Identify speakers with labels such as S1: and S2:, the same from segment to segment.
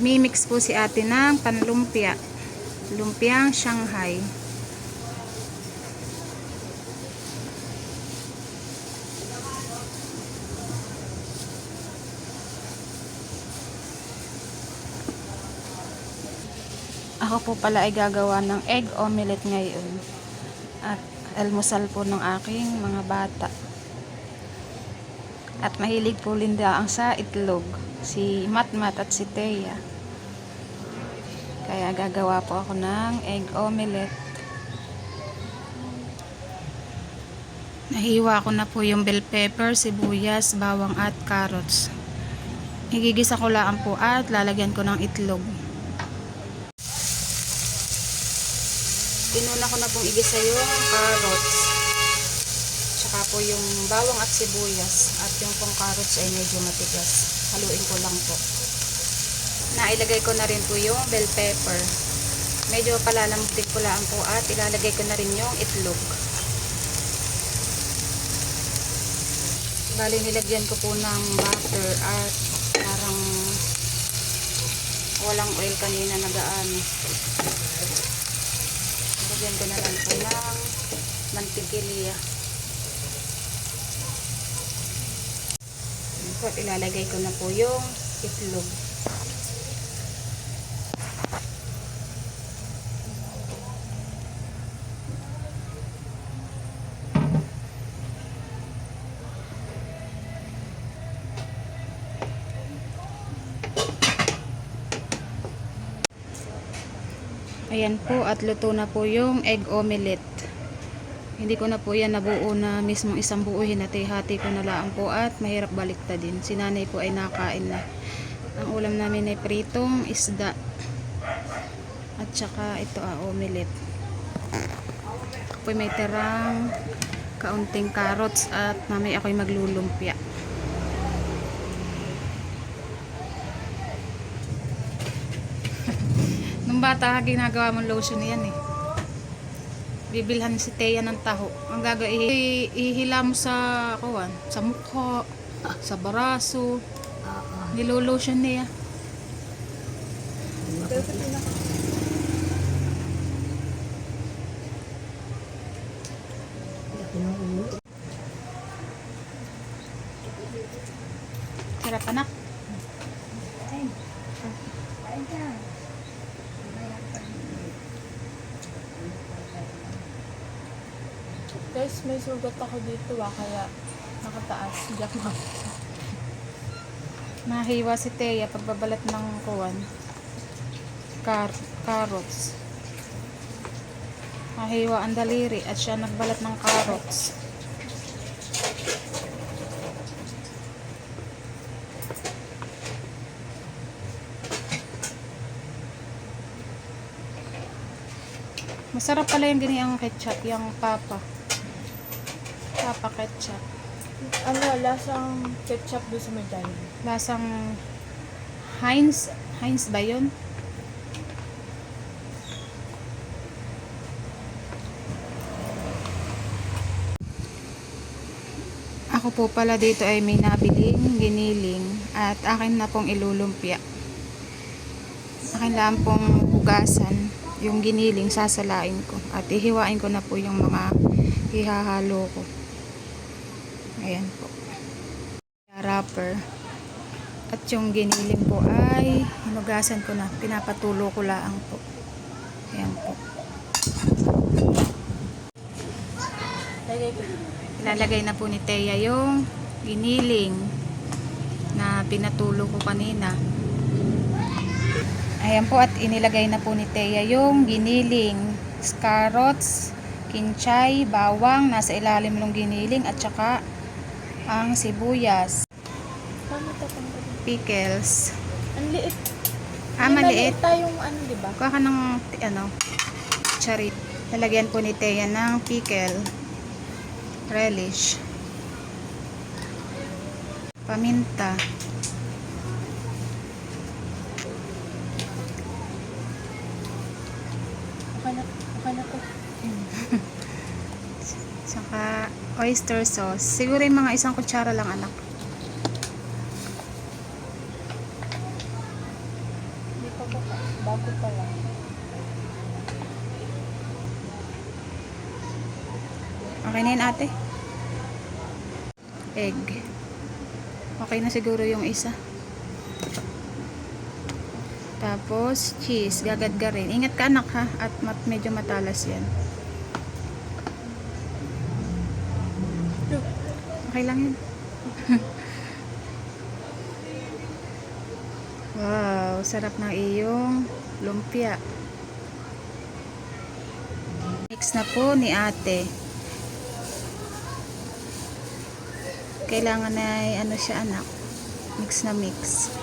S1: Nagmi-mix po si ate ng panlumpia. Lumpiang Shanghai. Ako po pala ay gagawa ng egg omelette ngayon. At almusal po ng aking mga bata. At mahilig po Linda ang sa itlog. Si Matmat at si Thea. Kaya gagawa po ako ng egg omelette. Nahiwa ko na po yung bell pepper, sibuyas, bawang at carrots. Igigisa ko lang po at lalagyan ko ng itlog. Inuna ko na pong igisa yung carrots. Tsaka po yung bawang at sibuyas. At yung pong carrots ay medyo matigas. Haluin ko lang po. Nailagay ko na rin po yung bell pepper. Medyo palalambutin ko lang po at ilalagay ko na rin yung itlog. Bali nilagyan ko po ng butter at parang walang oil kanina na gaano. Lagyan ko na lang po ng mantikilya. At ilalagay ko na po yung itlog. Ayan po, at luto na po yung egg omelette. Hindi ko na po yan nabuo na mismong isang buo, hinati-hati ko na lang po at mahirap baliktad din. Si nanay po ay nakain na. Ang ulam namin ay pritong isda. At saka ito omelette. Ako po may tirang kaunting carrots at mamay ako'y maglulumpia. Nung bata ka, ginagawa mong lotion yan eh. Bibilhan si Thea ng taho. Ang gagawin, ihila mo sa kawan, sa mukha, sa baraso. Nilolotion niya. Sarap anak.
S2: Guys, may sugat ako dito kaya nakataas. Jack mo.
S1: Nahiwa si Thea pagbabalat ng kuwan. Carrots. Nahiwa ang daliri at siya nagbalat ng carrots. Masarap pala yung ganiyang ketchup, yung papa ketchup.
S2: Ano, lasang ketchup doon sa medallion.
S1: Lasang Heinz ba yun? Ako po pala dito ay may nabiling giniling at akin na pong ilulumpia. Akin lang pong hugasan yung giniling, sasalain ko at ihiwain ko na po yung mga ihahalo ko. Ayan po, wrapper. At yung giniling po ay hinugasan ko na, pinapatulo ko lang po. Ayan po. Ilalagay na po ni Thea yung giniling na pinatulo ko kanina. Ayan po, at inilagay na po ni Thea yung giniling, carrots, kinchay, bawang, nasa ilalim ng giniling, at saka ang sibuyas, pickles.
S2: Ang liit.
S1: Maliit.
S2: Tayong ano, diba?
S1: Kuha ka ng charit. Lalagyan po ni Thea ng pickle, relish, paminta,
S2: Okay na po.
S1: saka oyster sauce. Siguro yung mga 1 kutsara lang anak.
S2: Bago pa lang.
S1: Okay na yun, ate? Egg. Okay na siguro yung isa. Tapos, cheese. Gagadgarin. Ingat ka, anak, ha? At medyo matalas yan. Okay lang yun. Wow, sarap ng iyong lumpia. Mix na po ni ate. Kailangan ay ano siya, anak. Mix na mix.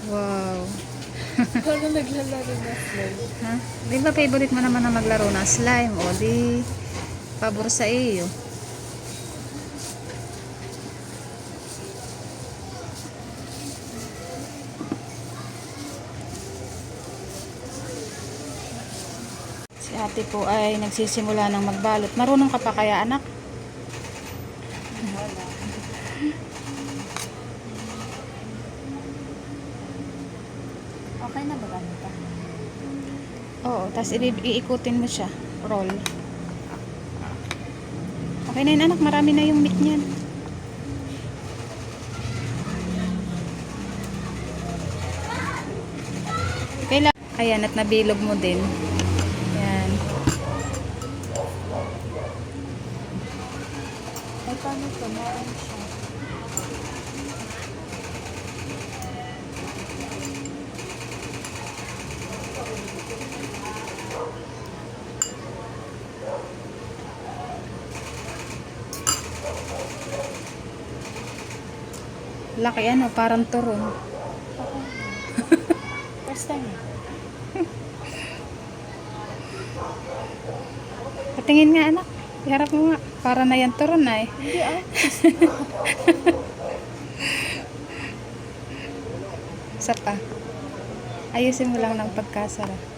S1: Wow.
S2: Paano naglalaro na slime?
S1: Ha? Di ba favorite mo naman na maglaro ng slime? O di, pabor sa iyo. Si ate po ay nagsisimula ng magbalot. Marunong ka pa kaya, anak?
S2: Okay na ba ganito?
S1: Oo, tapos iikutin mo siya. Roll. Okay na yun, anak. Marami na yung meat niyan. Kailangan. Ayan, at nabilog mo din. Ayan.
S2: Ay, paano ito? Meron siya.
S1: Laki ano, parang turon.
S2: First time eh.
S1: Patingin nga, anak. Iharap mo nga. Para na yan turon na eh.
S2: Hindi ah.
S1: Isa pa. Ayusin mo lang ng pagkasara.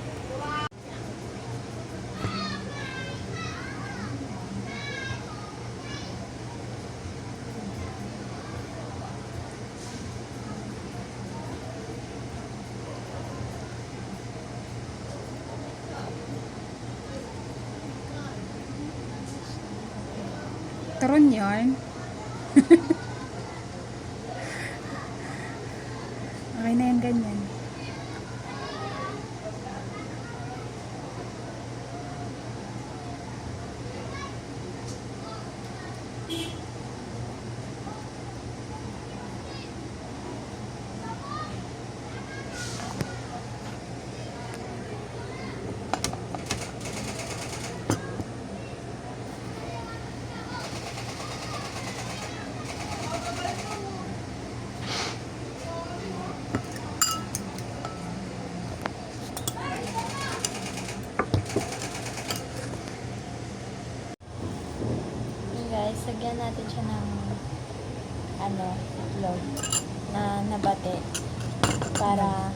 S1: Turon yun. Okay na yan, ganyan.
S2: Guys, lagyan natin siya ng itlog na nabate para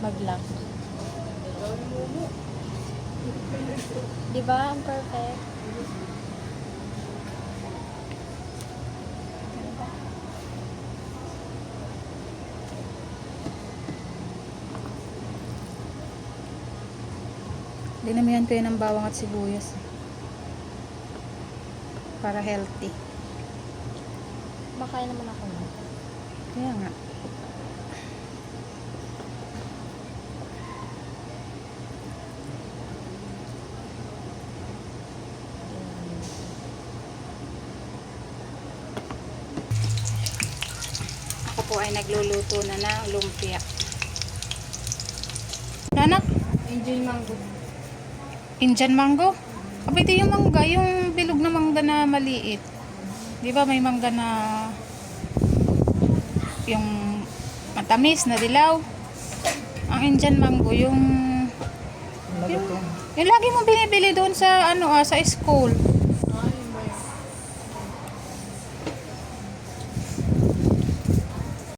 S2: mag-lock. Di ba? Ang perfect.
S1: Dinamihan ko yun ng bawang at sibuyas. Para healthy.
S2: Makain naman ako na.
S1: Kaya nga. Ako po ay nagluluto na ng lumpia. Anak?
S2: Indian mango.
S1: Indian mango? Kapit yung mangga, yung bilog na mangga na maliit. Di ba may mangga na yung matamis na dilaw? Ang Indian mango, yung lagi mo binibili doon sa sa school.